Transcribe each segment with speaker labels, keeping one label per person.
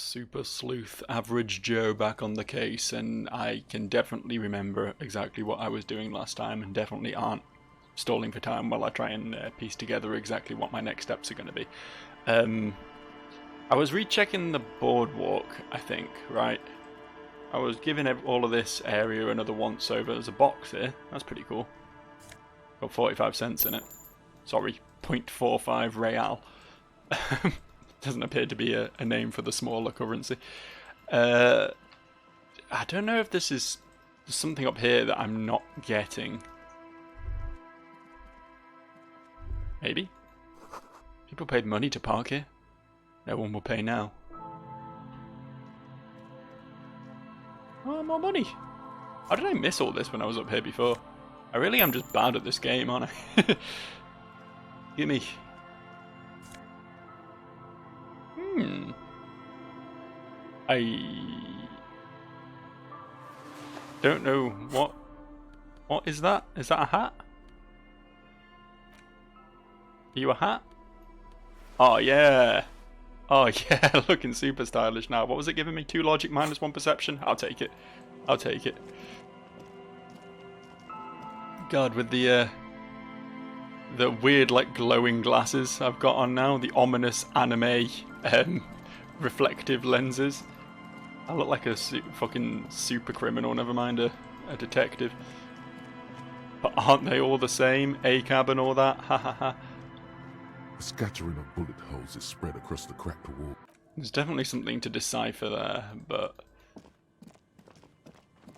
Speaker 1: super sleuth average Joe back on the case, and I can definitely remember exactly what I was doing last time, and definitely aren't stalling for time while I try and piece together exactly what my next steps are going to be. I was rechecking the boardwalk, I think, right? I was giving all of this area another once over. There's a box here. That's pretty cool. Got 45 cents in it. Sorry, 0.45 real. Doesn't appear to be a name for the smaller currency. I don't know if there's something up here that I'm not getting. Maybe? People paid money to park here. No one will pay now. Oh, more money. How did I miss all this when I was up here before? I really am just bad at this game, aren't I? Gimme. I don't know what is that? Is that a hat? Are you a hat? Oh yeah. Oh yeah, looking super stylish now. What was it giving me? 2 logic minus 1 perception? I'll take it. I'll take it. God, with the weird like glowing glasses I've got on now, the ominous anime reflective lenses. I look like a fucking super criminal, never mind a detective. But aren't they all the same? ACAB and all that? Ha ha ha.
Speaker 2: A scattering of bullet holes is spread across the cracked wall.
Speaker 1: There's definitely something to decipher there, but...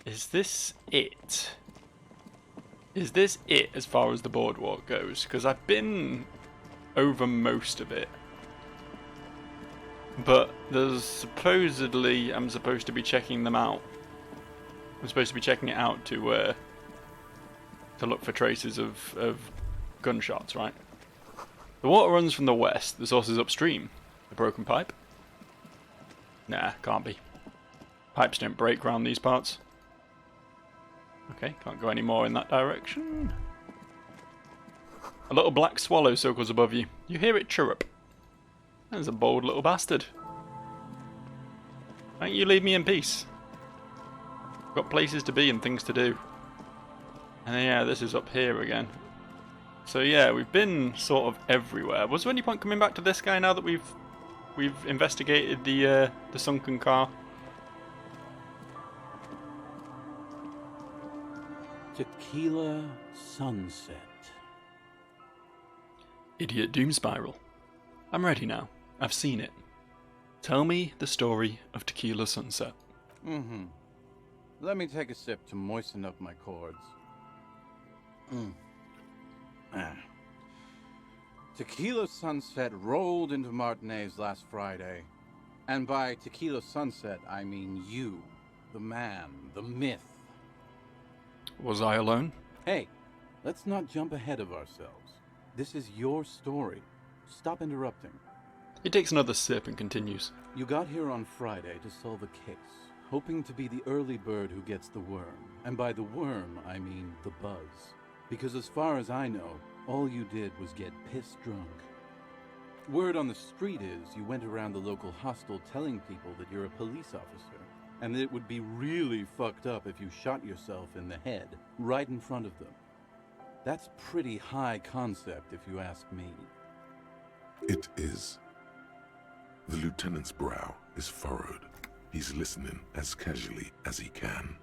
Speaker 1: Is this it? Is this it as far as the boardwalk goes? Because I've been over most of it. But there's supposedly... I'm supposed to be checking them out. I'm supposed to be checking it out to look for traces of gunshots, right? The water runs from the west. The source is upstream. A broken pipe? Nah, can't be. Pipes don't break round these parts. Okay, can't go any more in that direction. A little black swallow circles above you. You hear it chirrup. There's a bold little bastard. Why don't you leave me in peace? I've got places to be and things to do. And then, yeah, this is up here again. So yeah, we've been sort of everywhere. Was there any point coming back to this guy now that we've investigated the sunken car?
Speaker 3: Tequila Sunset.
Speaker 1: Idiot Doom Spiral. I'm ready now. I've seen it. Tell me the story of Tequila Sunset.
Speaker 3: Let me take a sip to moisten up my chords. Tequila Sunset rolled into Martinez last Friday. And by Tequila Sunset, I mean you, the man, the myth.
Speaker 1: Was I alone?
Speaker 3: Hey, let's not jump ahead of ourselves. This is your story. Stop interrupting.
Speaker 1: He takes another sip and continues.
Speaker 3: You got here on Friday to solve a case, hoping to be the early bird who gets the worm. And by the worm, I mean the buzz. Because as far as I know, all you did was get piss drunk. Word on the street is you went around the local hostel telling people that you're a police officer, and that it would be really fucked up if you shot yourself in the head, right in front of them. That's pretty high concept, if you ask me.
Speaker 2: It is. The lieutenant's brow is furrowed. He's listening as casually as he can.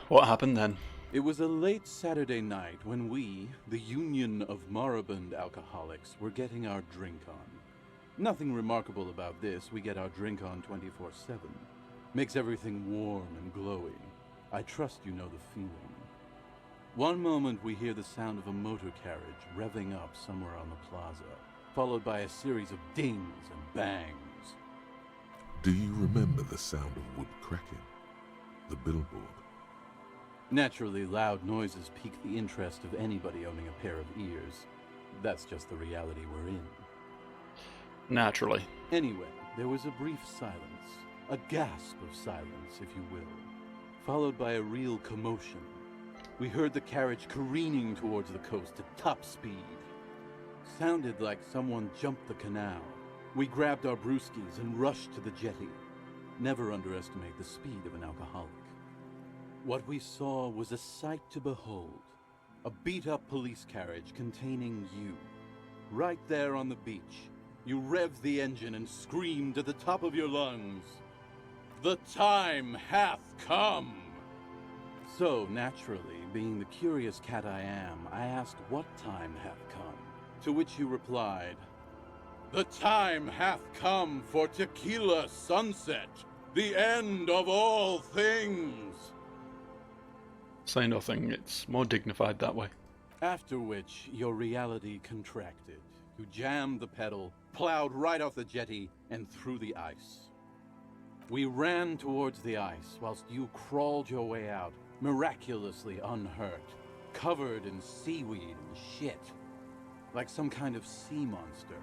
Speaker 1: What happened then?
Speaker 3: It was a late Saturday night when we, the Union of Moribund Alcoholics, were getting our drink on. Nothing remarkable about this, we get our drink on 24/7. Makes everything warm and glowy. I trust you know the feeling. One moment we hear the sound of a motor carriage revving up somewhere on the plaza, followed by a series of dings and bangs.
Speaker 2: Do you remember the sound of wood cracking? The billboard?
Speaker 3: Naturally, loud noises pique the interest of anybody owning a pair of ears. That's just the reality we're in.
Speaker 1: Naturally.
Speaker 3: Anyway, there was a brief silence, a gasp of silence, if you will, followed by a real commotion. We heard the carriage careening towards the coast at top speed. Sounded like someone jumped the canal, We grabbed our brewskis and rushed to the jetty. Never underestimate the speed of an alcoholic. What we saw was a sight to behold. A beat-up police carriage containing you. Right there on the beach, you revved the engine and screamed at the top of your lungs, "The time hath come!" So, naturally, being the curious cat I am, I asked what time hath come. To which you replied, "The time hath come for tequila sunset, the end of all things."
Speaker 1: Say nothing, it's more dignified that way.
Speaker 3: After which, your reality contracted. You jammed the pedal, plowed right off the jetty, and through the ice. We ran towards the ice, whilst you crawled your way out, miraculously unhurt, covered in seaweed and shit, like some kind of sea monster.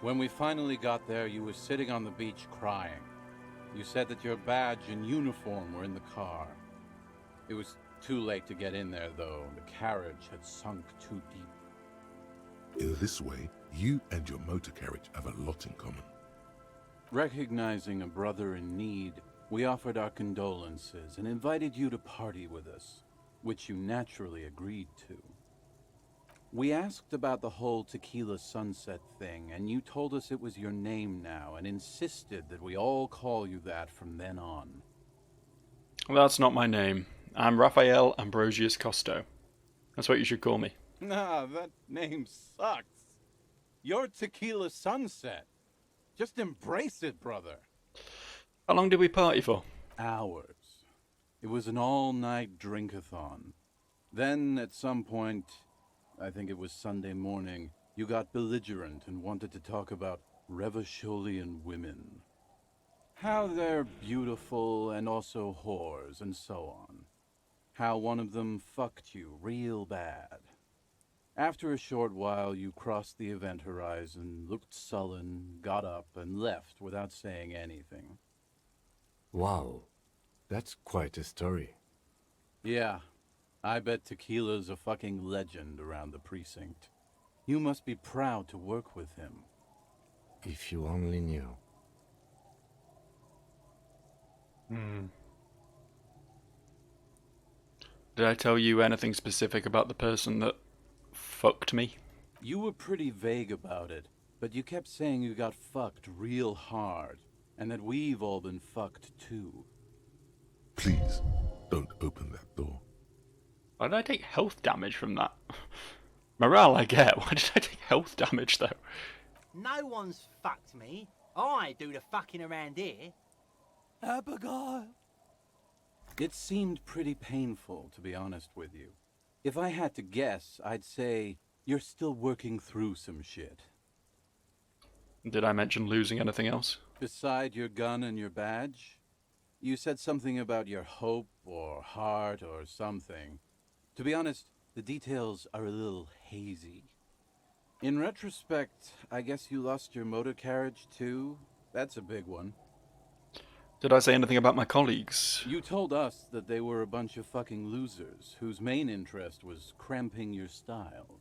Speaker 3: When we finally got there, you were sitting on the beach crying. You said that your badge and uniform were in the car. It was too late to get in there, though. The carriage had sunk too deep.
Speaker 2: In this way, you and your motor carriage have a lot in common.
Speaker 3: Recognizing a brother in need, we offered our condolences and invited you to party with us, which you naturally agreed to. We asked about the whole tequila sunset thing, and you told us it was your name now and insisted that we all call you that from then on.
Speaker 1: That's not my name. I'm Raphael Ambrosius Costo. That's what you should call me.
Speaker 3: Nah, that name sucks. You're Tequila Sunset. Just embrace it, brother.
Speaker 1: How long did we party for?
Speaker 3: Hours. It was an all-night drink-a-thon. Then, at some point, I think it was Sunday morning, you got belligerent and wanted to talk about Revacholian women. How they're beautiful and also whores and so on. How one of them fucked you real bad. After a short while, you crossed the event horizon, looked sullen, got up, and left without saying anything.
Speaker 4: Wow, that's quite a story.
Speaker 3: Yeah, I bet Tequila's a fucking legend around the precinct. You must be proud to work with him.
Speaker 4: If you only knew.
Speaker 1: Did I tell you anything specific about the person that fucked me?
Speaker 3: You were pretty vague about it, but you kept saying you got fucked real hard, and that we've all been fucked too.
Speaker 2: Please, don't open that door.
Speaker 1: Why did I take health damage from that? Morale I get. Why did I take health damage though?
Speaker 5: No one's fucked me. I do the fucking around here.
Speaker 3: Abigail! It seemed pretty painful, to be honest with you. If I had to guess, I'd say you're still working through some shit.
Speaker 1: Did I mention losing anything else?
Speaker 3: Beside your gun and your badge? You said something about your hope or heart or something. To be honest, the details are a little hazy. In retrospect, I guess you lost your motor carriage too? That's a big one.
Speaker 1: Did I say anything about my colleagues?
Speaker 3: You told us that they were a bunch of fucking losers whose main interest was cramping your style.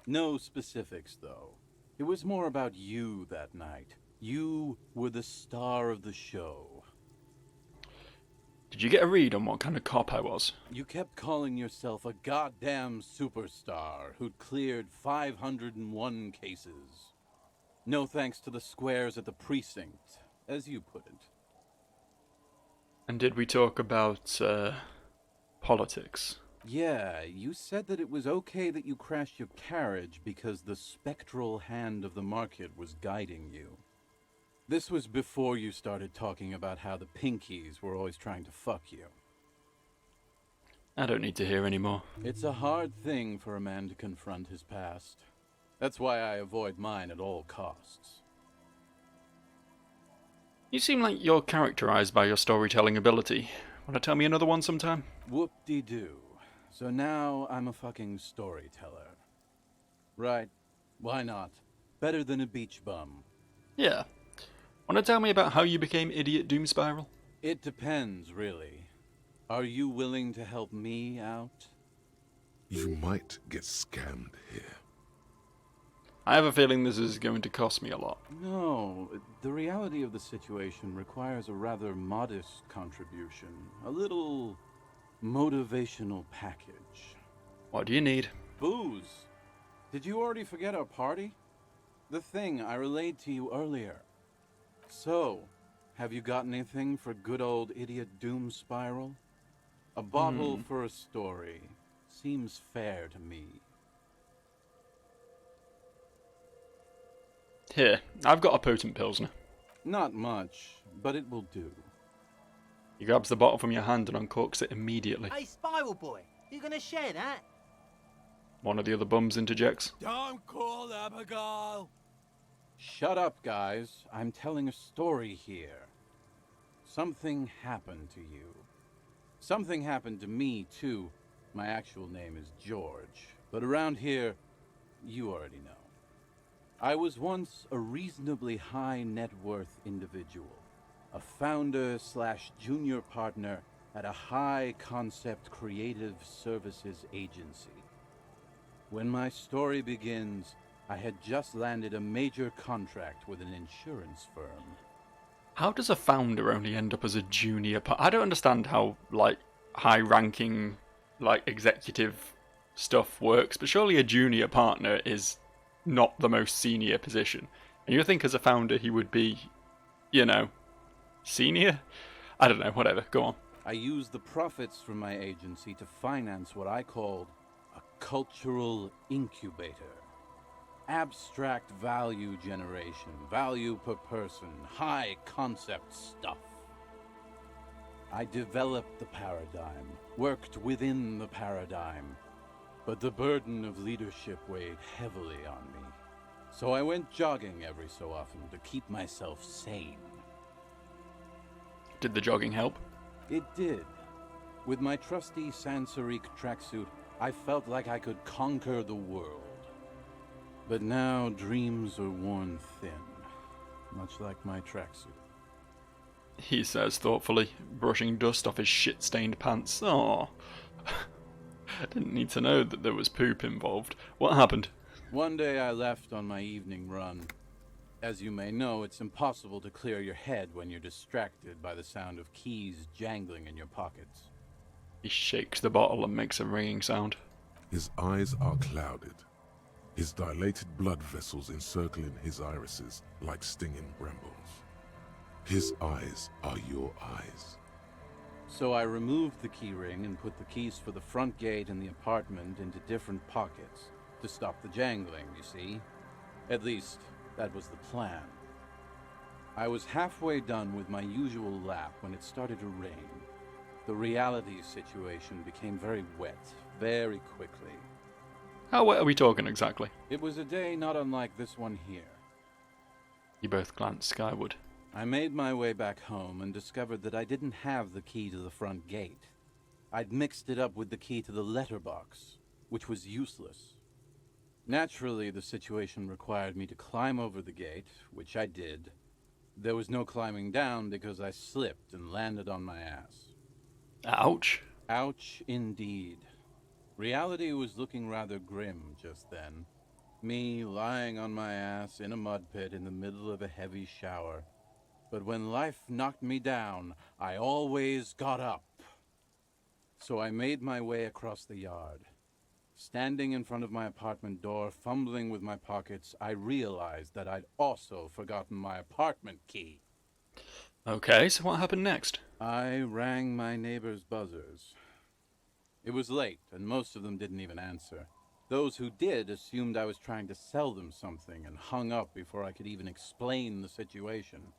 Speaker 3: No specifics, though. It was more about you that night. You were the star of the show.
Speaker 1: Did you get a read on what kind of cop I was?
Speaker 3: You kept calling yourself a goddamn superstar who'd cleared 501 cases. No thanks to the squares at the precinct, as you put it.
Speaker 1: And did we talk about, politics?
Speaker 3: Yeah, you said that it was okay that you crashed your carriage because the spectral hand of the market was guiding you. This was before you started talking about how the Pinkies were always trying to fuck you.
Speaker 1: I don't need to hear anymore.
Speaker 3: It's a hard thing for a man to confront his past. That's why I avoid mine at all costs.
Speaker 1: You seem like you're characterized by your storytelling ability. Want to tell me another one sometime?
Speaker 3: Whoop-de-doo. So now I'm a fucking storyteller. Right. Why not? Better than a beach bum.
Speaker 1: Yeah. Want to tell me about how you became Idiot Doom Spiral?
Speaker 3: It depends, really. Are you willing to help me out?
Speaker 2: You might get scammed here.
Speaker 1: I have a feeling this is going to cost me a lot.
Speaker 3: No, the reality of the situation requires a rather modest contribution. A little motivational package.
Speaker 1: What do you need?
Speaker 3: Booze. Did you already forget our party? The thing I relayed to you earlier. So, have you got anything for good old idiot Doom Spiral? A bottle for a story. Seems fair to me.
Speaker 1: Here, I've got a potent pilsner.
Speaker 3: Not much, but it will do.
Speaker 1: He grabs the bottle from your hand and uncorks it immediately.
Speaker 5: Hey, Spiral Boy, you gonna share that?
Speaker 1: One of the other bums interjects.
Speaker 6: Don't call Abigail!
Speaker 3: Shut up, guys. I'm telling a story here. Something happened to you. Something happened to me, too. My actual name is George, but around here, you already know. I was once a reasonably high net worth individual, a founder / junior partner at a high concept creative services agency. When my story begins, I had just landed a major contract with an insurance firm.
Speaker 1: How does a founder only end up as a junior I don't understand how, like, high-ranking, like, executive stuff works, but surely a junior partner is not the most senior position. And you think as a founder he would be, you know, senior? I don't know, whatever, go on.
Speaker 3: I used the profits from my agency to finance what I called a cultural incubator. Abstract value generation, value per person, high concept stuff. I developed the paradigm, worked within the paradigm, but the burden of leadership weighed heavily on me. So I went jogging every so often to keep myself sane.
Speaker 1: Did the jogging help?
Speaker 3: It did. With my trusty Sansariq tracksuit, I felt like I could conquer the world. But now dreams are worn thin, much like my tracksuit.
Speaker 1: He says thoughtfully, brushing dust off his shit-stained pants. Aww. I didn't need to know that there was poop involved. What happened?
Speaker 3: One day I left on my evening run. As you may know, it's impossible to clear your head when you're distracted by the sound of keys jangling in your pockets.
Speaker 1: He shakes the bottle and makes a ringing sound.
Speaker 2: His eyes are clouded, his dilated blood vessels encircling his irises like stinging brambles. His eyes are your eyes.
Speaker 3: So I removed the key ring and put the keys for the front gate and the apartment into different pockets to stop the jangling, you see. At least, that was the plan. I was halfway done with my usual lap when it started to rain. The reality situation became very wet, very quickly.
Speaker 1: How wet are we talking exactly?
Speaker 3: It was a day not unlike this one here.
Speaker 1: You both glance skyward.
Speaker 3: I made my way back home and discovered that I didn't have the key to the front gate. I'd mixed it up with the key to the letterbox, which was useless. Naturally, the situation required me to climb over the gate, which I did. There was no climbing down because I slipped and landed on my ass.
Speaker 1: Ouch.
Speaker 3: Ouch indeed. Reality was looking rather grim just then. Me lying on my ass in a mud pit in the middle of a heavy shower. But when life knocked me down, I always got up. So I made my way across the yard. Standing in front of my apartment door, fumbling with my pockets, I realized that I'd also forgotten my apartment key.
Speaker 1: Okay, so what happened next?
Speaker 3: I rang my neighbor's buzzers. It was late, and most of them didn't even answer. Those who did assumed I was trying to sell them something and hung up before I could even explain the situation.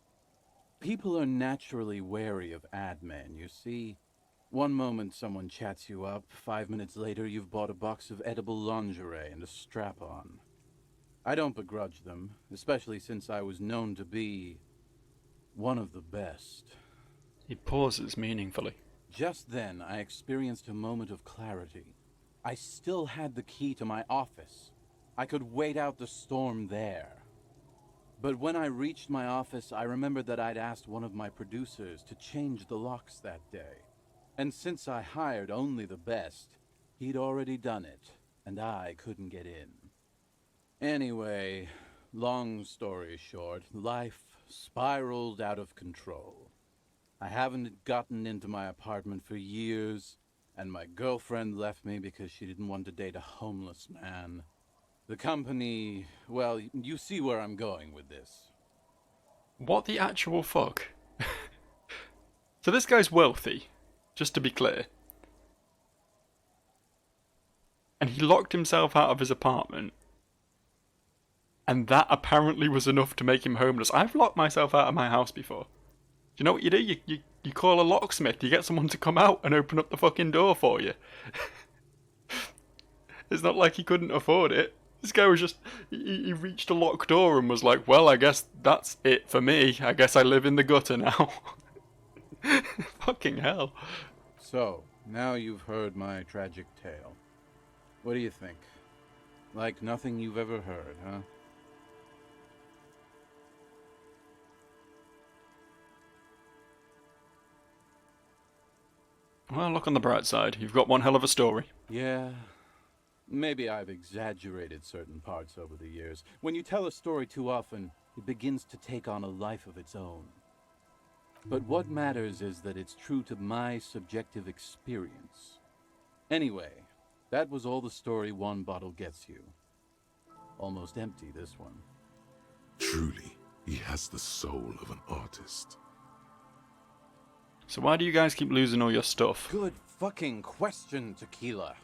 Speaker 3: People are naturally wary of ad men, you see. One moment someone chats you up, 5 minutes later you've bought a box of edible lingerie and a strap-on. I don't begrudge them, especially since I was known to be one of the best.
Speaker 1: He pauses meaningfully.
Speaker 3: Just then, I experienced a moment of clarity. I still had the key to my office. I could wait out the storm there. But when I reached my office, I remembered that I'd asked one of my producers to change the locks that day. And since I hired only the best, he'd already done it, and I couldn't get in. Anyway, long story short, life spiraled out of control. I haven't gotten into my apartment for years, and my girlfriend left me because she didn't want to date a homeless man. The company, well, you see where I'm going with this.
Speaker 1: What the actual fuck? So this guy's wealthy, just to be clear. And he locked himself out of his apartment. And that apparently was enough to make him homeless. I've locked myself out of my house before. Do you know what you do? You call a locksmith, you get someone to come out and open up the fucking door for you. It's not like he couldn't afford it. This guy was just, he reached a locked door and was like, well, I guess that's it for me. I guess I live in the gutter now. Fucking hell.
Speaker 3: So, now you've heard my tragic tale. What do you think? Like nothing you've ever heard, huh?
Speaker 1: Well, look on the bright side. You've got one hell of a story.
Speaker 3: Yeah. Maybe I've exaggerated certain parts over the years. When you tell a story too often, it begins to take on a life of its own. But what matters is that it's true to my subjective experience. Anyway, that was all the story one bottle gets you. Almost empty, this one.
Speaker 2: Truly, he has the soul of an artist.
Speaker 1: So why do you guys keep losing all your stuff?
Speaker 3: Good fucking question, Tequila.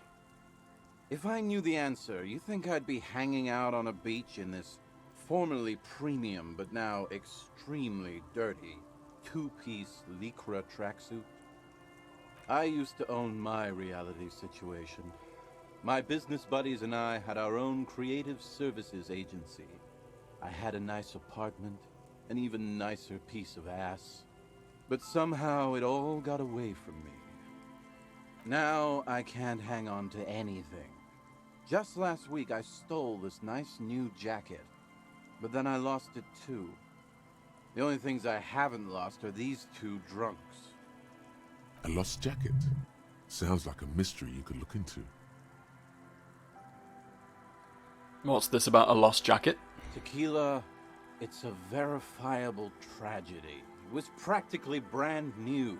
Speaker 3: If I knew the answer, you think I'd be hanging out on a beach in this formerly premium but now extremely dirty two-piece lycra tracksuit? I used to own my reality situation. My business buddies and I had our own creative services agency. I had a nice apartment, an even nicer piece of ass. But somehow it all got away from me. Now I can't hang on to anything. Just last week I stole this nice new jacket, but then I lost it too. The only things I haven't lost are these two drunks.
Speaker 2: A lost jacket? Sounds like a mystery you could look into.
Speaker 1: What's this about a lost jacket?
Speaker 3: Tequila, it's a verifiable tragedy. It was practically brand new.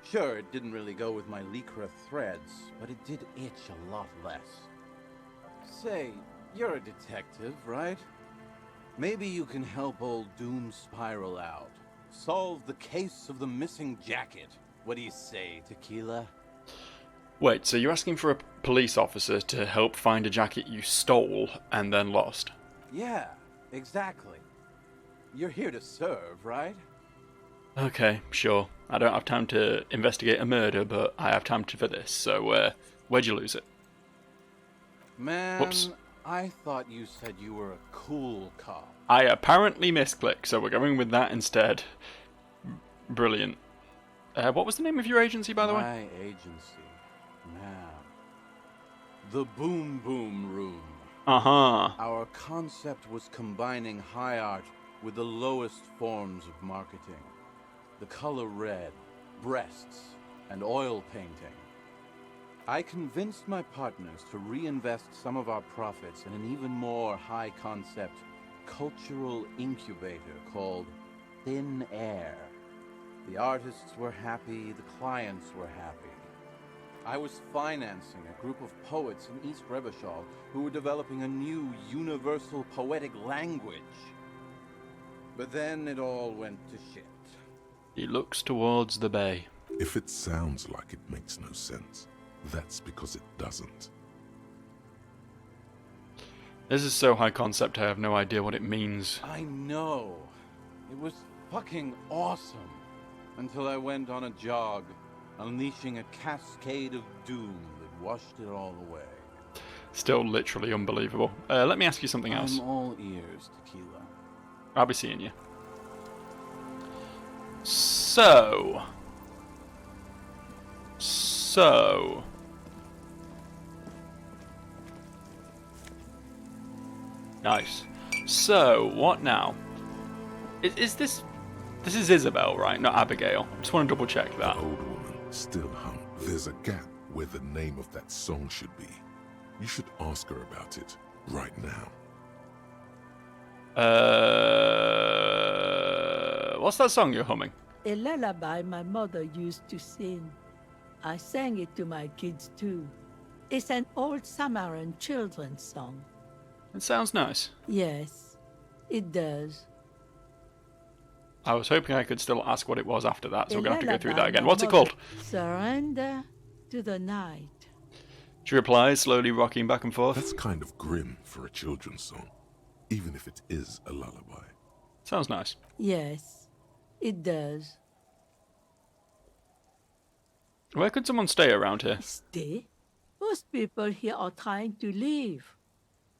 Speaker 3: Sure, it didn't really go with my lycra threads, but it did itch a lot less. Say, you're a detective, right? Maybe you can help old Doom Spiral out. Solve the case of the missing jacket. What do you say, Tequila?
Speaker 1: Wait, so you're asking for a police officer to help find a jacket you stole and then lost?
Speaker 3: Yeah, exactly. You're here to serve, right?
Speaker 1: Okay, sure. I don't have time to investigate a murder, but I have time for this, so where'd you lose it?
Speaker 3: Man,
Speaker 1: Whoops.
Speaker 3: I thought you said you were a cool cop.
Speaker 1: I apparently misclicked, so we're going with that instead. Brilliant. What was the name of your agency, by the way?
Speaker 3: My agency. Man. The Boom Boom Room.
Speaker 1: Uh-huh.
Speaker 3: Our concept was combining high art with the lowest forms of marketing. The color red, breasts, and oil painting. I convinced my partners to reinvest some of our profits in an even more high-concept cultural incubator called Thin Air. The artists were happy, the clients were happy. I was financing a group of poets in East Revachol who were developing a new universal poetic language. But then it all went to shit.
Speaker 1: He looks towards the bay.
Speaker 2: If it sounds like it makes no sense, that's because it doesn't.
Speaker 1: This is so high concept, I have no idea what it means.
Speaker 3: I know. It was fucking awesome. Until I went on a jog, unleashing a cascade of doom that washed it all away.
Speaker 1: Still literally unbelievable. Let me ask you something else.
Speaker 3: I'm all ears, Tequila.
Speaker 1: I'll be seeing you. So... Nice. So, what now? Is this... This is Isabel, right? Not Abigail. Just want to double check that.
Speaker 2: The old woman still hung. There's a gap where the name of that song should be. You should ask her about it right now.
Speaker 1: What's that song you're humming?
Speaker 7: A lullaby my mother used to sing. I sang it to my kids too. It's an old Samaran children's song.
Speaker 1: It sounds nice.
Speaker 7: Yes, it does.
Speaker 1: I was hoping I could still ask what it was after that, so we're going to have to go through that again.
Speaker 7: My
Speaker 1: What's it
Speaker 7: mother-
Speaker 1: called?
Speaker 7: Surrender to the night.
Speaker 1: She replies, slowly rocking back and forth.
Speaker 2: That's kind of grim for a children's song, even if it is a lullaby.
Speaker 1: Sounds nice.
Speaker 7: Yes, it does.
Speaker 1: Where could someone stay around here?
Speaker 7: Stay? Most people here are trying to leave.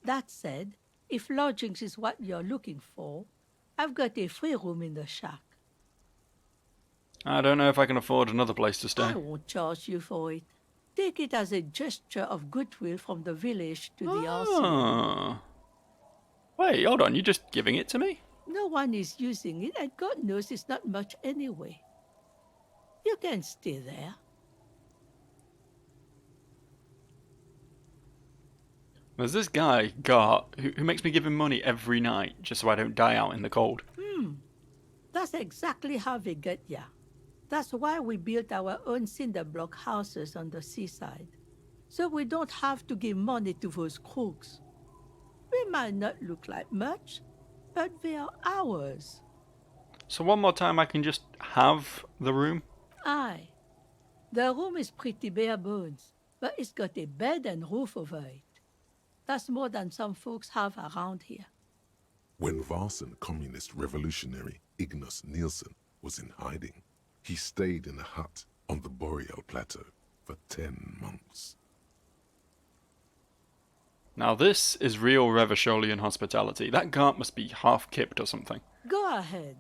Speaker 7: That said, if lodgings is what you're looking for, I've got a free room in the shack.
Speaker 1: I don't know if I can afford another place to
Speaker 7: I
Speaker 1: stay.
Speaker 7: won't charge you for it. Take it as a gesture of goodwill from the village to the RC.
Speaker 1: Oh. Wait, hold on, you're just giving it to me?
Speaker 7: No one is using it, and God knows it's not much anyway. You can stay there.
Speaker 1: There's this guy, Gart, who makes me give him money every night just so I don't die out in the cold.
Speaker 7: That's exactly how they get ya. That's why we built our own cinder block houses on the seaside. So we don't have to give money to those crooks. They might not look like much, but they are ours.
Speaker 1: So one more time I can just have the room?
Speaker 7: Aye. The room is pretty bare bones, but it's got a bed and roof over it. That's more than some folks have around here.
Speaker 2: When Varson communist revolutionary Ignas Nielsen was in hiding, he stayed in a hut on the Boreal Plateau for 10 months.
Speaker 1: Now this is real Revacholian hospitality. That Gart must be half kipped or something.
Speaker 7: Go ahead.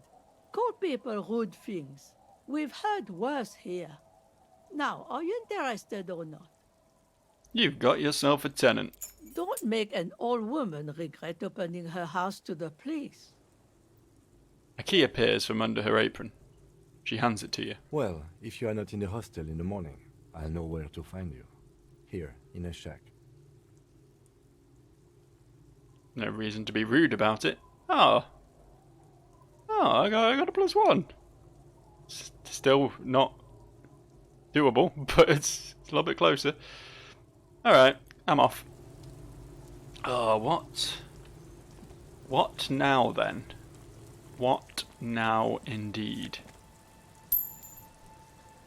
Speaker 7: Call people rude things. We've heard worse here. Now, are you interested or not?
Speaker 1: You've got yourself a tenant.
Speaker 7: Don't make an old woman regret opening her house to the police.
Speaker 1: A key appears from under her apron. She hands it to you.
Speaker 4: Well, if you are not in the hostel in the morning, I'll know where to find you. Here, in a shack.
Speaker 1: No reason to be rude about it. Oh, I got a +1. Still not doable, but it's a little bit closer. Alright, I'm off. Oh, what? What now then? What now indeed?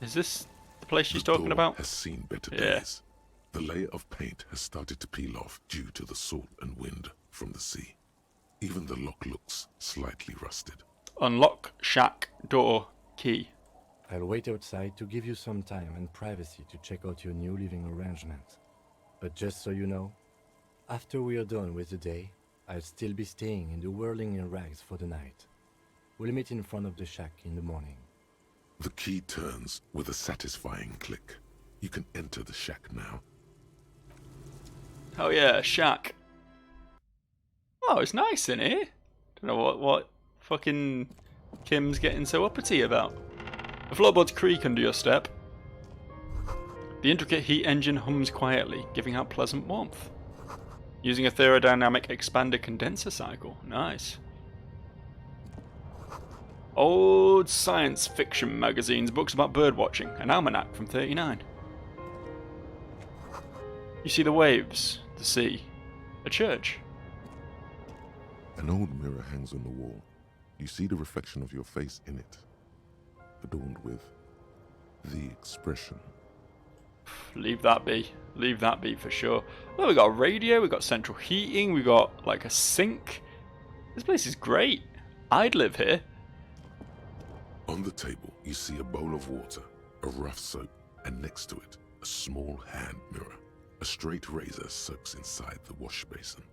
Speaker 1: Is this the place she's
Speaker 2: The
Speaker 1: talking
Speaker 2: door
Speaker 1: about?
Speaker 2: has seen better
Speaker 1: Yeah.
Speaker 2: days. The layer of paint has started to peel off due to the salt and wind from the sea. Even the lock looks slightly rusted.
Speaker 1: Unlock shack door key.
Speaker 4: I'll wait outside to give you some time and privacy to check out your new living arrangements. But just so you know, after we are done with the day, I'll still be staying in the Whirling in Rags for the night. We'll meet in front of the shack in the morning.
Speaker 2: The key turns with a satisfying click. You can enter the shack now.
Speaker 1: Oh yeah, shack. Oh, it's nice in here. Don't know what fucking Kim's getting so uppity about. The floorboards creak under your step. The intricate heat engine hums quietly, giving out pleasant warmth. Using a thermodynamic expander condenser cycle. Nice. Old science fiction magazines, books about birdwatching, an almanac from '39. You see the waves, the sea, a church.
Speaker 2: An old mirror hangs on the wall. You see the reflection of your face in it, adorned with the expression.
Speaker 1: Leave that be. Leave that be for sure. Well, we got a radio, we got central heating, we got like a sink. This place is great. I'd live here.
Speaker 2: On the table, you see a bowl of water, a rough soap, and next to it, a small hand mirror. A straight razor soaks inside the wash basin.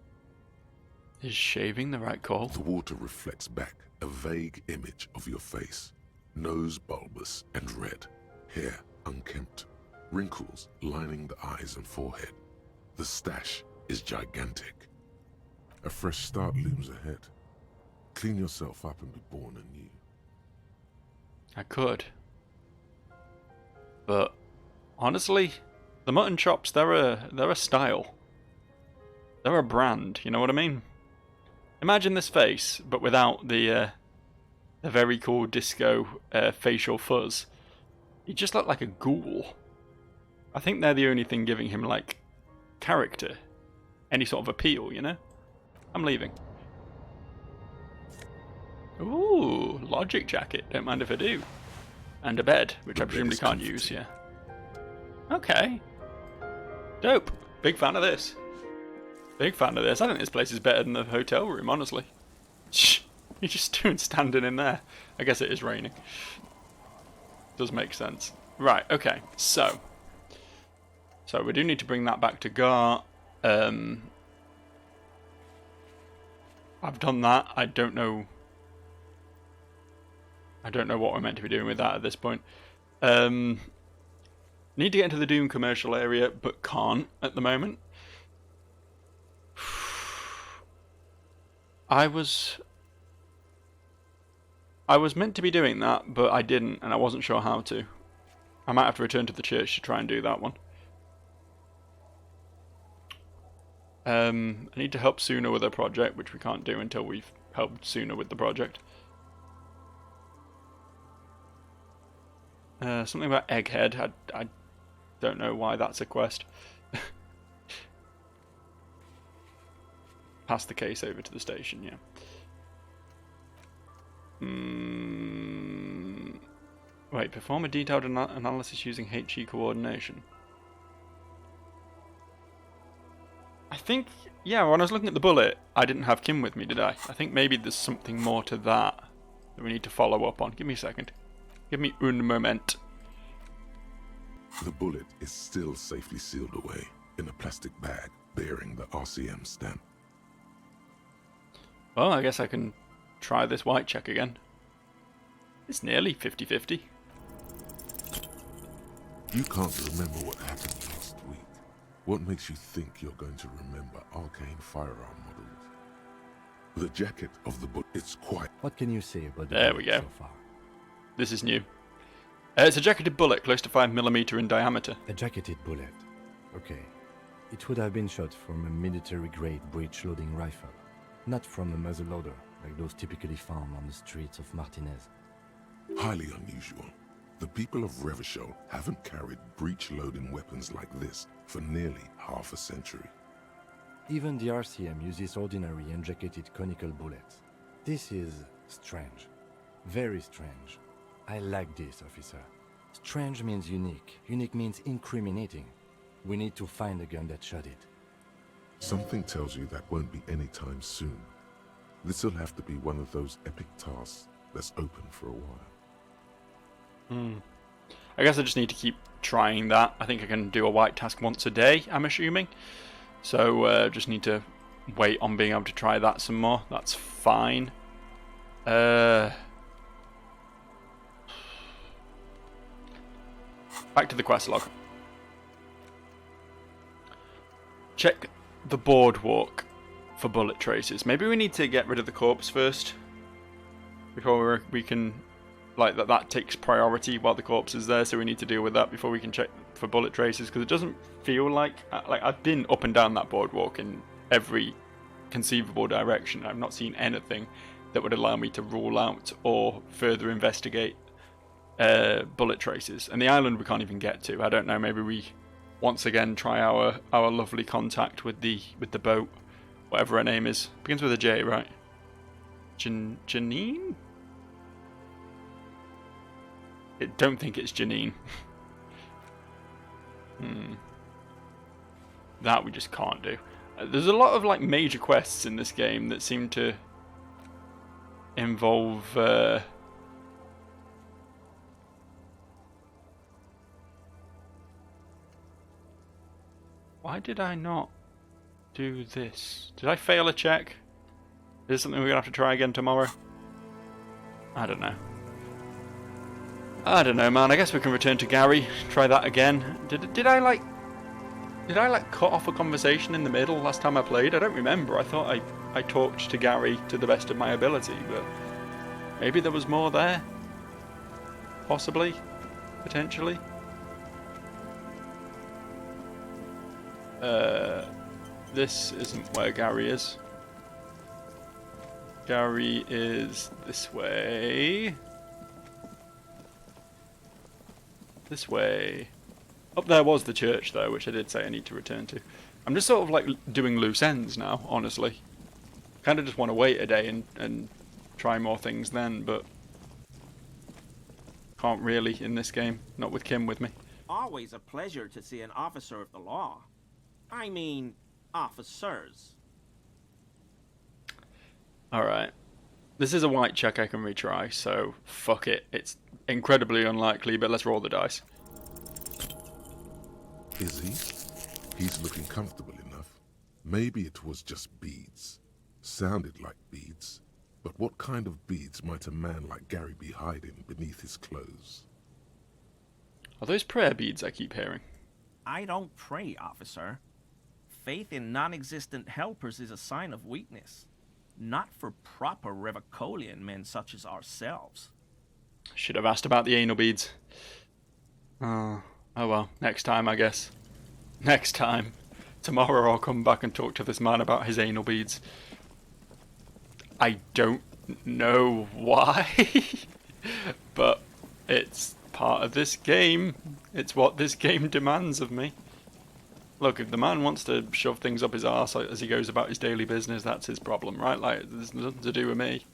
Speaker 1: Is shaving the right call?
Speaker 2: The water reflects back a vague image of your face. Nose bulbous and red, hair unkempt, wrinkles lining the eyes and forehead. The stash is gigantic. A fresh start looms ahead. Clean yourself up and be born anew.
Speaker 1: I could. But honestly, the mutton chops, they're a style. They're a brand, you know what I mean? Imagine this face, but without the very cool disco facial fuzz. He just looked like a ghoul. I think they're the only thing giving him, like, character. Any sort of appeal, you know? I'm leaving. Ooh, logic jacket. Don't mind if I do. And a bed, which I presumably can't use, yeah. Okay. Dope. Big fan of this. Big fan of this. I think this place is better than the hotel room, honestly. Shh. You're just doing standing in there. I guess it is raining. Does make sense. Right, okay. So we do need to bring that back to Gar. I've done that. I don't know what we're meant to be doing with that at this point. Need to get into the Doom commercial area, but can't at the moment. I was meant to be doing that, but I didn't, and I wasn't sure how to. I might have to return to the church to try and do that one. I need to help Suna with her project, which we can't do until we've helped Suna with the project. Something about Egghead. I don't know why that's a quest. Pass the case over to the station, yeah. Wait, perform a detailed analysis using HE coordination. I think, yeah, when I was looking at the bullet, I didn't have Kim with me, did I? I think maybe there's something more to that we need to follow up on. Give me a second. Give me un moment.
Speaker 2: The bullet is still safely sealed away in a plastic bag bearing the RCM stamp.
Speaker 1: Well, I guess I can try this white check again. It's nearly 50-50.
Speaker 2: You can't remember what happened last week. What makes you think you're going to remember arcane firearm models? The jacket of the bullet, it's quite...
Speaker 4: What can you say about the
Speaker 1: There
Speaker 4: bullet
Speaker 1: we go.
Speaker 4: so far?
Speaker 1: This is new. It's a jacketed bullet close to 5mm in diameter.
Speaker 4: A jacketed bullet. Okay. It would have been shot from a military-grade breech-loading rifle, not from a muzzleloader, like those typically found on the streets of Martinez.
Speaker 2: highly unusual. The people of Revachol haven't carried breech-loading weapons like this for nearly half a century.
Speaker 4: Even the RCM uses ordinary unjacketed conical bullets. This is strange. Very strange. I like this, officer. Strange means unique. Unique means incriminating. We need to find the gun that shot it.
Speaker 2: Something tells you that won't be anytime soon. This'll have to be one of those epic tasks that's open for a while.
Speaker 1: I guess I just need to keep trying that. I think I can do a white task once a day, I'm assuming. So just need to wait on being able to try that some more. That's fine. Back to the quest log. Check the boardwalk for bullet traces. Maybe we need to get rid of the corpse first before we can, like, that takes priority while the corpse is there, so we need to deal with that before we can check for bullet traces, because it doesn't feel like I've been up and down that boardwalk in every conceivable direction. I've not seen anything that would allow me to rule out or further investigate bullet traces. And the island we can't even get to. I don't know, maybe we once again try our lovely contact with the boat, whatever her name is. Begins with a J, right? Janine? I don't think it's Janine. That we just can't do. There's a lot of like major quests in this game that seem to involve why did I not do this? Did I fail a check? Is this something we're gonna have to try again tomorrow? I don't know. I don't know, man. I guess we can return to Gary. Try that again. Did I cut off a conversation in the middle last time I played? I don't remember. I thought I talked to Gary to the best of my ability, but maybe there was more there. Possibly, potentially. This isn't where Gary is. Gary is this way. This way. Up there was the church, though, which I did say I need to return to. I'm just sort of like doing loose ends now, honestly. Kind of just want to wait a day and try more things then, but can't really in this game. Not with Kim with me.
Speaker 8: Always a pleasure to see an officer of the law. I mean, officers.
Speaker 1: Alright. This is a white check I can retry, so fuck it. It's incredibly unlikely, but let's roll the dice.
Speaker 2: Is he? He's looking comfortable enough. Maybe it was just beads. Sounded like beads. But what kind of beads might a man like Gary be hiding beneath his clothes?
Speaker 1: Are those prayer beads I keep hearing?
Speaker 8: I don't pray, officer. Faith in non-existent helpers is a sign of weakness. Not for proper Revicolian men such as ourselves.
Speaker 1: Should have asked about the anal beads. Oh well, next time I guess. Next time. Tomorrow I'll come back and talk to this man about his anal beads. I don't know why, but it's part of this game. It's what this game demands of me. Look, if the man wants to shove things up his arse as he goes about his daily business, that's his problem, right? Like, there's nothing to do with me.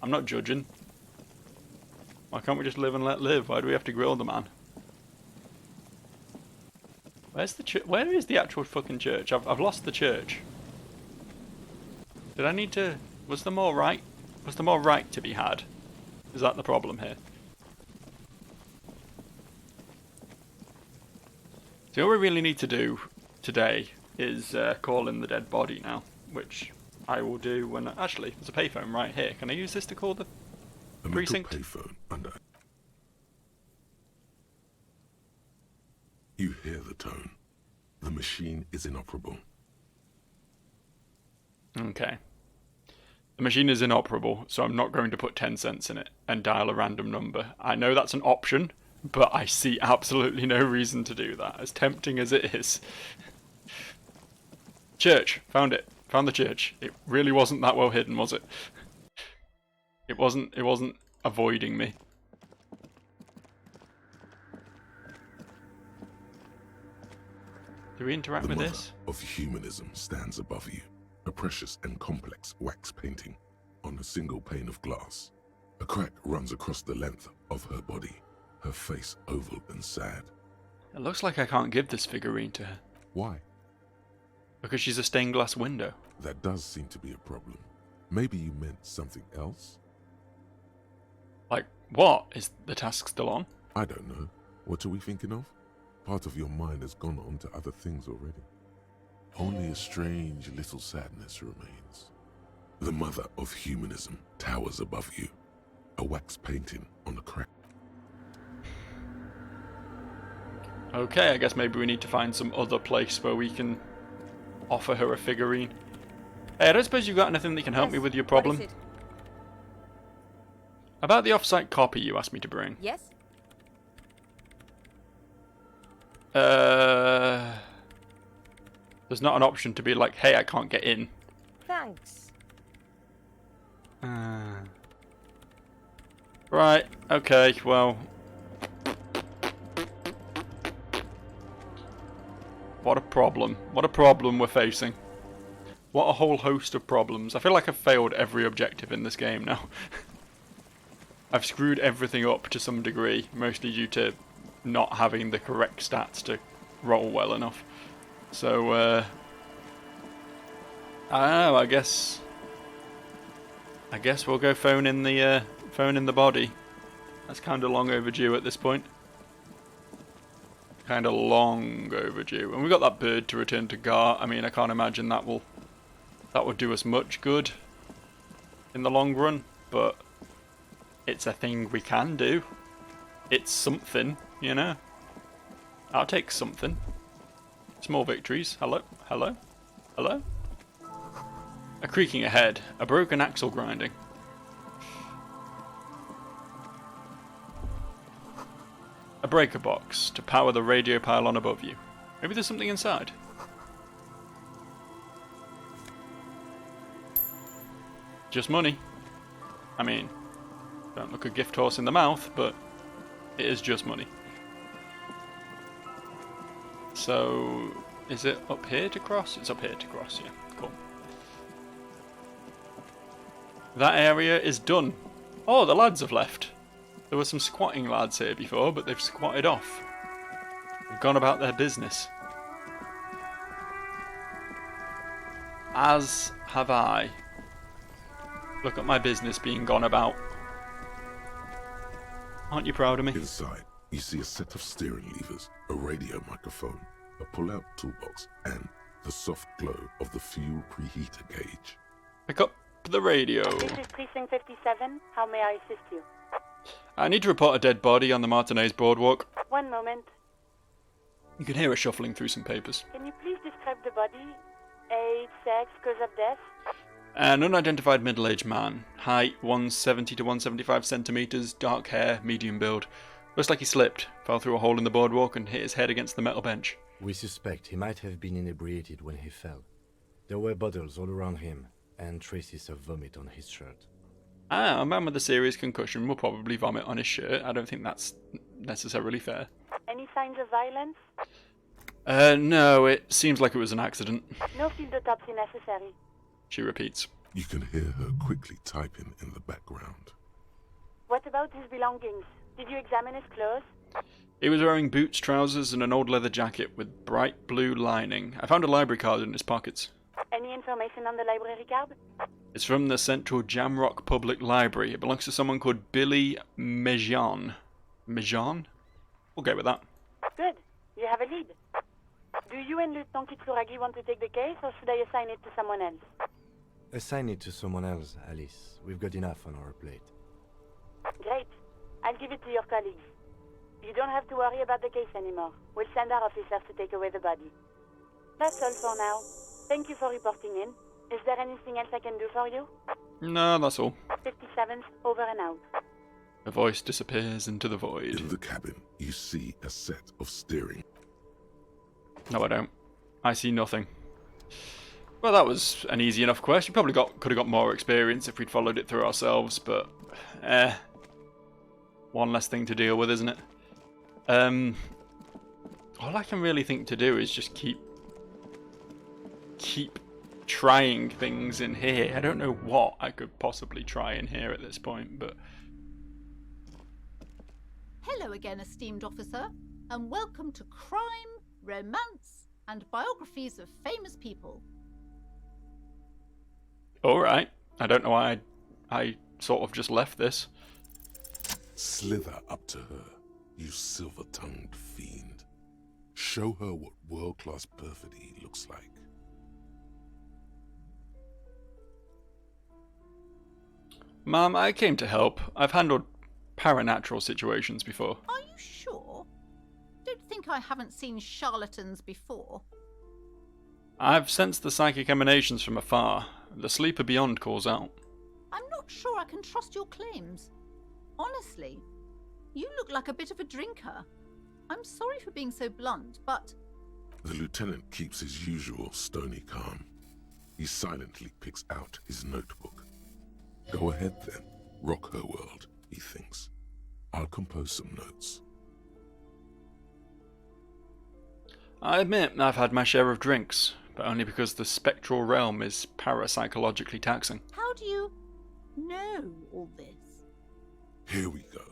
Speaker 1: I'm not judging. Why can't we just live and let live? Why do we have to grill the man? Where's the church? Where is the actual fucking church? I've lost the church. Did I need to... Was there more right? Was there more right to be had? Is that the problem here? So all we really need to do today is call in the dead body now, which I will do when... Actually, there's a payphone right here. Can I use this to call the precinct?
Speaker 2: A payphone under... You hear the tone. The machine is inoperable.
Speaker 1: Okay. The machine is inoperable, so I'm not going to put 10 cents in it and dial a random number. I know that's an option, but I see absolutely no reason to do that, as tempting as it is. Church. Found it. Found the church. It really wasn't that well hidden, was it? It wasn't avoiding me. Do we interact with this?
Speaker 2: The mother of humanism stands above you. A precious and complex wax painting on a single pane of glass. A crack runs across the length of her body, her face oval and sad.
Speaker 1: It looks like I can't give this figurine to her.
Speaker 2: Why?
Speaker 1: Because she's a stained glass window.
Speaker 2: That does seem to be a problem. Maybe you meant something else?
Speaker 1: Like, what? Is the task still on?
Speaker 2: I don't know. What are we thinking of? Part of your mind has gone on to other things already. Only a strange little sadness remains. The mother of humanism towers above you. A wax painting on a crack.
Speaker 1: Okay, I guess maybe we need to find some other place where we can offer her a figurine. Hey, I don't suppose you've got anything that can help me with your problem?
Speaker 9: What is it?
Speaker 1: About the off-site copy you asked me to bring.
Speaker 9: Yes?
Speaker 1: There's not an option to be like, hey, I can't get in.
Speaker 9: Thanks.
Speaker 1: Right, okay, well... What a problem. What a problem we're facing. What a whole host of problems. I feel like I've failed every objective in this game now. I've screwed everything up to some degree, mostly due to not having the correct stats to roll well enough. So, I don't know, I guess we'll go phone in the body. That's kind of long overdue at this point. Kind of long overdue. And we've got that bird to return to Gar. I mean, I can't imagine that would do us much good in the long run, but it's a thing we can do. It's something, you know. I'll take something. Small victories. Hello? Hello? Hello? A creaking ahead. A broken axle grinding. A breaker box to power the radio pylon above you. Maybe there's something inside. Just money. I mean, don't look a gift horse in the mouth, but it is just money. So, is it up here to cross? It's up here to cross, yeah. Cool. That area is done. Oh, the lads have left. There were some squatting lads here before, but they've squatted off. They've gone about their business. As have I. Look at my business being gone about. Aren't you proud of me?
Speaker 2: Inside, you see a set of steering levers, a radio microphone, a pull-out toolbox, and the soft glow of the fuel preheater gauge.
Speaker 1: Pick up the radio.
Speaker 9: This is Precinct 57. How may I assist you?
Speaker 1: I need to report a dead body on the Martinez boardwalk.
Speaker 9: One moment.
Speaker 1: You can hear her shuffling through some papers.
Speaker 9: Can you please describe the body? Age, sex, cause of death?
Speaker 1: An unidentified middle-aged man. Height 170 to 175 centimeters, dark hair, medium build. Looks like he slipped, fell through a hole in the boardwalk and hit his head against the metal bench.
Speaker 4: We suspect he might have been inebriated when he fell. There were bottles all around him, and traces of vomit on his shirt.
Speaker 1: A man with a serious concussion will probably vomit on his shirt. I don't think that's necessarily fair.
Speaker 9: Any signs of violence?
Speaker 1: No, it seems like it was an accident.
Speaker 9: No field autopsy necessary.
Speaker 1: She repeats.
Speaker 2: You can hear her quickly typing in the background.
Speaker 9: What about his belongings? Did you examine his clothes?
Speaker 1: He was wearing boots, trousers, and an old leather jacket with bright blue lining. I found a library card in his pockets.
Speaker 9: Any information on the library card?
Speaker 1: It's from the Central Jamrock Public Library. It belongs to someone called Billy Mejan. Mejan? We'll go with that.
Speaker 9: Good. You have a lead. Do you and Lieutenant Kitsuragi want to take the case, or should I assign it to someone else?
Speaker 4: Assign it to someone else, Alice. We've got enough on our plate.
Speaker 9: Great. I'll give it to your colleagues. You don't have to worry about the case anymore. We'll send our officers to take away the body. That's all for now. Thank you for reporting in. Is there anything else I can do for you?
Speaker 1: No, that's all.
Speaker 9: 57th, over and out.
Speaker 1: The voice disappears into the void.
Speaker 2: In the cabin, you see a set of steering.
Speaker 1: No, I don't. I see nothing. Well, that was an easy enough quest. We probably could have got more experience if we'd followed it through ourselves, but one less thing to deal with, isn't it? All I can really think to do is just keep trying things in here. I don't know what I could possibly try in here at this point, but...
Speaker 10: Hello again, esteemed officer, and welcome to Crime, Romance, and Biographies of Famous People.
Speaker 1: Alright. I don't know why I sort of just left this.
Speaker 2: Slither up to her, you silver-tongued fiend. Show her what world-class perfidy looks like.
Speaker 1: Ma'am, I came to help. I've handled paranatural situations before.
Speaker 10: Are you sure? Don't think I haven't seen charlatans before.
Speaker 1: I've sensed the psychic emanations from afar. The sleeper beyond calls out.
Speaker 10: I'm not sure I can trust your claims. Honestly, you look like a bit of a drinker. I'm sorry for being so blunt, but...
Speaker 2: The lieutenant keeps his usual stony calm. He silently picks out his notebook. Go ahead then, rock her world, he thinks. I'll compose some notes.
Speaker 1: I admit I've had my share of drinks, but only because the spectral realm is parapsychologically taxing.
Speaker 10: How do you know all this?
Speaker 2: Here we go.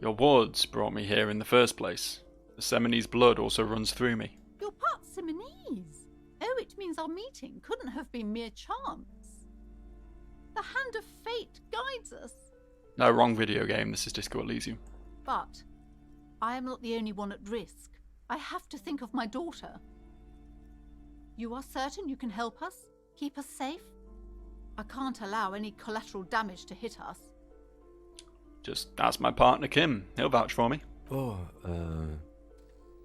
Speaker 1: Your wards brought me here in the first place. The Seminese blood also runs through me.
Speaker 10: You're part Simonese. Oh, it means our meeting couldn't have been mere chance. The hand of fate guides us.
Speaker 1: No, wrong video game. This is Disco Elysium.
Speaker 10: But I am not the only one at risk. I have to think of my daughter. You are certain you can help us? Keep us safe? I can't allow any collateral damage to hit us.
Speaker 1: Just ask my partner Kim. He'll vouch for me. The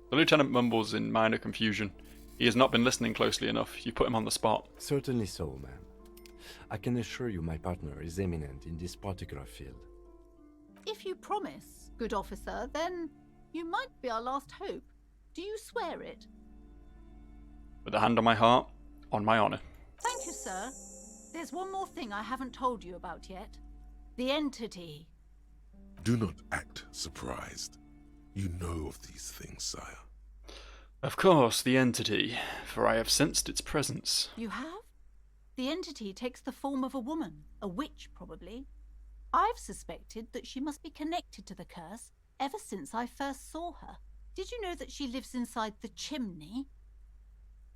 Speaker 1: lieutenant mumbles in minor confusion. He has not been listening closely enough. You put him on the spot.
Speaker 4: Certainly so, ma'am. I can assure you my partner is eminent in this particular field.
Speaker 10: If you promise, good officer, then you might be our last hope. Do you swear it?
Speaker 1: With a hand on my heart, on my honour.
Speaker 10: Thank you, sir. There's one more thing I haven't told you about yet. The entity.
Speaker 2: Do not act surprised. You know of these things, sire.
Speaker 1: Of course, the entity, for I have sensed its presence.
Speaker 10: You have? The entity takes the form of a woman, a witch probably. I've suspected that she must be connected to the curse ever since I first saw her. Did you know that she lives inside the chimney?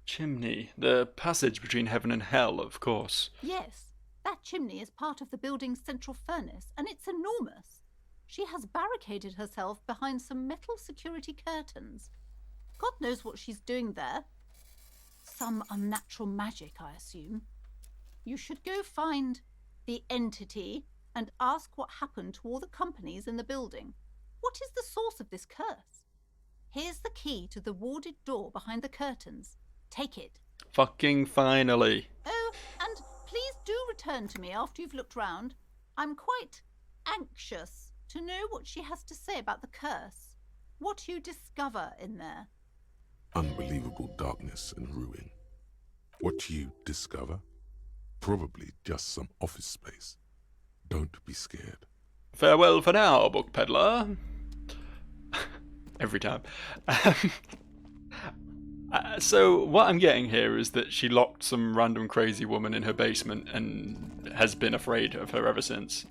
Speaker 1: Chimney, the passage between heaven and hell, of course.
Speaker 10: Yes, that chimney is part of the building's central furnace, and it's enormous. She has barricaded herself behind some metal security curtains. God knows what she's doing there. Some unnatural magic, I assume. You should go find the entity and ask what happened to all the companies in the building. What is the source of this curse? Here's the key to the warded door behind the curtains. Take it.
Speaker 1: Fucking finally.
Speaker 10: Oh, and please do return to me after you've looked round. I'm quite anxious to know what she has to say about the curse. What you discover in there.
Speaker 2: Unbelievable darkness and ruin. What you discover? Probably just some office space. Don't be scared.
Speaker 1: Farewell for now, book peddler. Every time. So what I'm getting here is that she locked some random crazy woman in her basement and has been afraid of her ever since.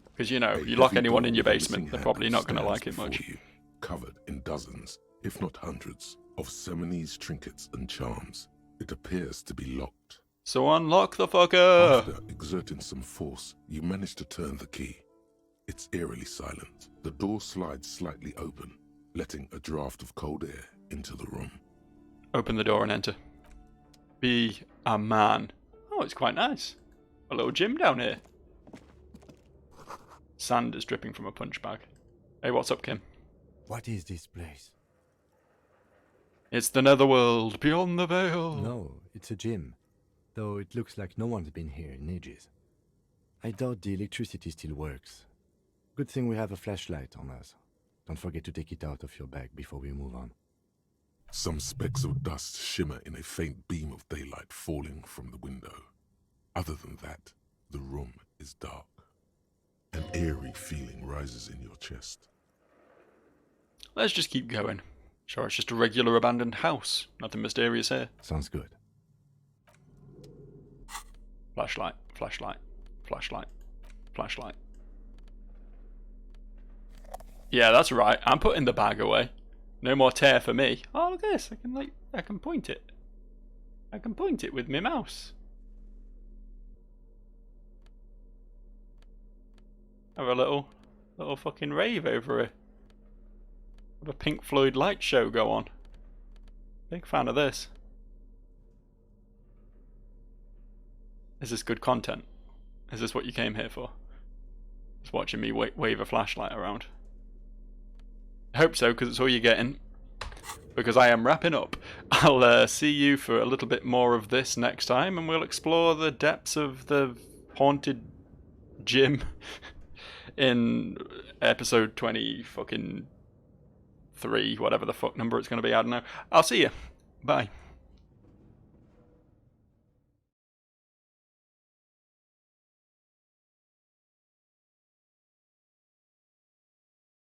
Speaker 1: Because, you know, you lock anyone in your basement, they're probably not going to like it much.
Speaker 2: You, covered in dozens, if not hundreds, of Seminese trinkets and charms. It appears to be locked.
Speaker 1: So unlock the fucker!
Speaker 2: After exerting some force, you manage to turn the key. It's eerily silent. The door slides slightly open, letting a draft of cold air into the room.
Speaker 1: Open the door and enter. Be a man. Oh, it's quite nice. A little gym down here. Sand is dripping from a punch bag. Hey, what's up, Kim?
Speaker 4: What is this place?
Speaker 1: It's the netherworld, beyond the veil.
Speaker 4: No, it's a gym. Though it looks like no one's been here in ages. I doubt the electricity still works. Good thing we have a flashlight on us. Don't forget to take it out of your bag before we move on.
Speaker 2: Some specks of dust shimmer in a faint beam of daylight falling from the window. Other than that, the room is dark. An eerie feeling rises in your chest.
Speaker 1: Let's just keep going. Sure, it's just a regular abandoned house. Nothing mysterious here.
Speaker 4: Sounds good.
Speaker 1: Flashlight, flashlight, flashlight, flashlight. Yeah, that's right. I'm putting the bag away. No more tear for me. Oh, look at this. I can point it. I can point it with my mouse. Have a little fucking rave over here. Have a Pink Floyd light show go on. Big fan of this. Is this good content? Is this what you came here for? Just watching me wave a flashlight around. I hope so, because it's all you're getting. Because I am wrapping up. I'll see you for a little bit more of this next time, and we'll explore the depths of the haunted gym in episode 20 fucking 3, whatever the fuck number it's going to be, I don't know. I'll see you. Bye.